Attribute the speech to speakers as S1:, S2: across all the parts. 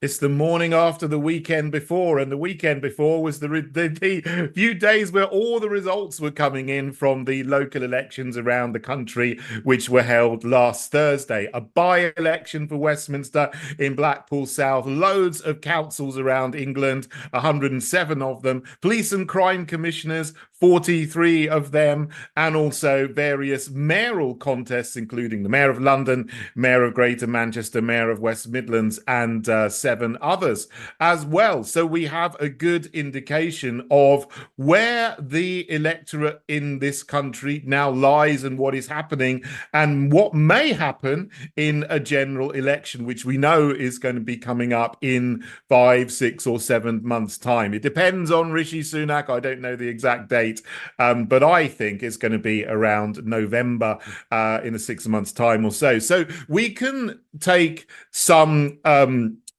S1: It's the morning after the weekend before, and the weekend before was the few days where all the results were coming in from the local elections around the country, which were held last Thursday. A by-election for Westminster in Blackpool South, loads of councils around England, 107 of them, police and crime commissioners, 43 of them, and also various mayoral contests, including the Mayor of London, Mayor of Greater Manchester, Mayor of West Midlands, and seven others as well. So we have a good indication of where the electorate in this country now lies and what is happening and what may happen in a general election, which we know is going to be coming up in 5, 6, or 7 months' time. It depends on Rishi Sunak. I don't know the exact date, but I think it's going to be around November in a 6 months' time or so. So we can take some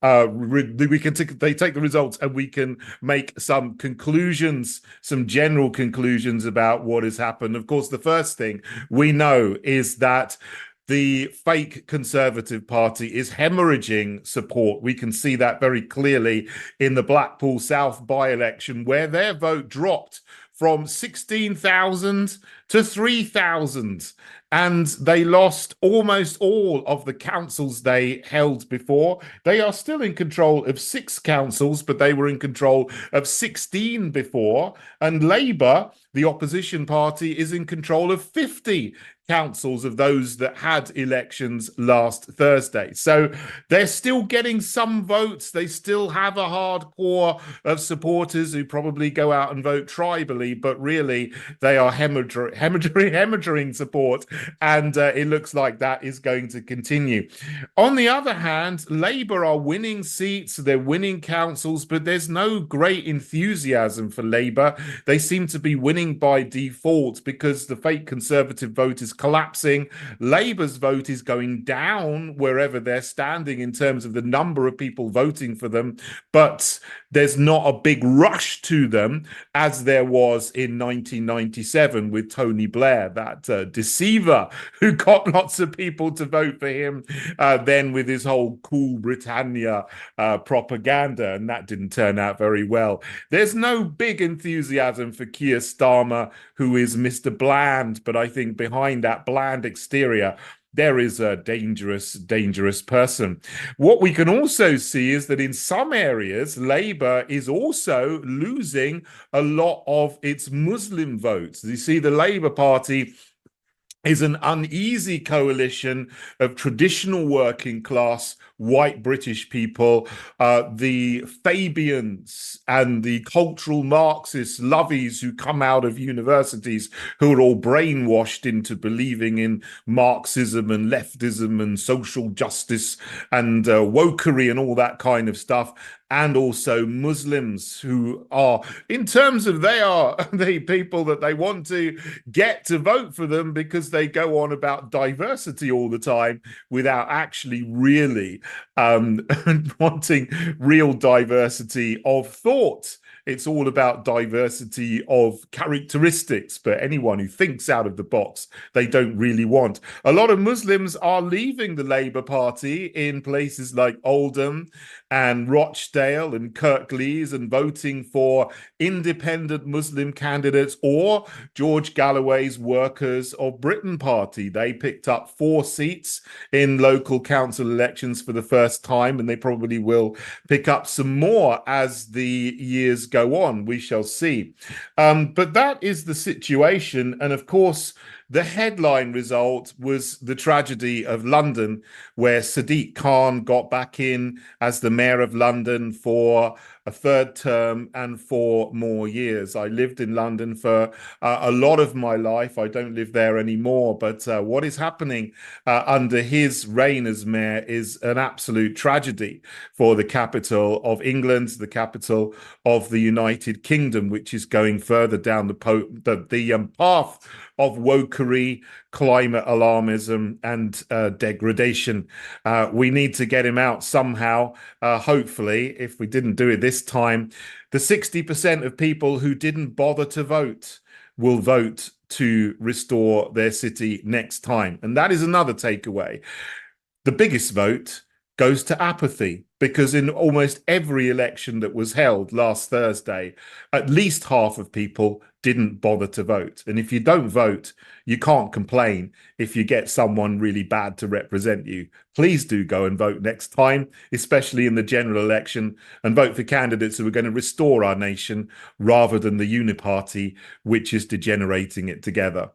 S1: they take the results and we can make some conclusions, some general conclusions about what has happened. Of course, the first thing we know is that the fake Conservative Party is hemorrhaging support. We can see that very clearly in the Blackpool South by-election, where their vote dropped from 16,000 to 3,000. And they lost almost all of the councils they held before. They are still in control of 6 councils, but they were in control of 16 before. And Labour, the opposition party, is in control of 50 councils of those that had elections last Thursday. So they're still getting some votes. They still have a hardcore of supporters who probably go out and vote tribally, but really they are hemorrhaging support, and it looks like that is going to continue. On the other hand, Labour are winning seats, they're winning councils, but there's no great enthusiasm for Labour. They seem to be winning by default because the fake Conservative vote is collapsing. Labour's vote is going down wherever they're standing in terms of the number of people voting for them, but there's not a big rush to them as there was in 1997 with Tony Blair, that deceiver who got lots of people to vote for him, then with his whole Cool Britannia propaganda, and that didn't turn out very well. There's no big enthusiasm for Keir Starmer, who is Mr. Bland, but I think behind that bland exterior, there is a dangerous, dangerous person. What we can also see is that in some areas, Labour is also losing a lot of its Muslim votes. You see, the Labour Party is an uneasy coalition of traditional working class white British people, the Fabians and the cultural Marxist lovies who come out of universities who are all brainwashed into believing in Marxism and leftism and social justice and wokery and all that kind of stuff. And also Muslims who are, in terms of they are the people that they want to get to vote for them because they go on about diversity all the time without actually really wanting real diversity of thought. It's all about diversity of characteristics, but anyone who thinks out of the box, they don't really want. A lot of Muslims are leaving the Labour Party in places like Oldham and Rochdale and Kirklees and voting for independent Muslim candidates or George Galloway's Workers of Britain Party. They picked up 4 seats in local council elections for the first time, and they probably will pick up some more as the years go on. We shall see. But that is the situation. And of course, the headline result was the tragedy of London, where Sadiq Khan got back in as the mayor of London for a 3rd term and 4 more years. I lived in London for a lot of my life. I don't live there anymore, but what is happening under his reign as mayor is an absolute tragedy for the capital of England, the capital of the United Kingdom, which is going further down the path of wokery, climate alarmism, and degradation. We need to get him out somehow. Hopefully, if we didn't do it this time, the 60% of people who didn't bother to vote will vote to restore their city next time. And that is another takeaway. The biggest vote goes to apathy, because in almost every election that was held last Thursday, at least half of people didn't bother to vote. And if you don't vote, you can't complain if you get someone really bad to represent you. Please do go and vote next time, especially in the general election, and vote for candidates who are going to restore our nation rather than the uniparty, which is degenerating it together.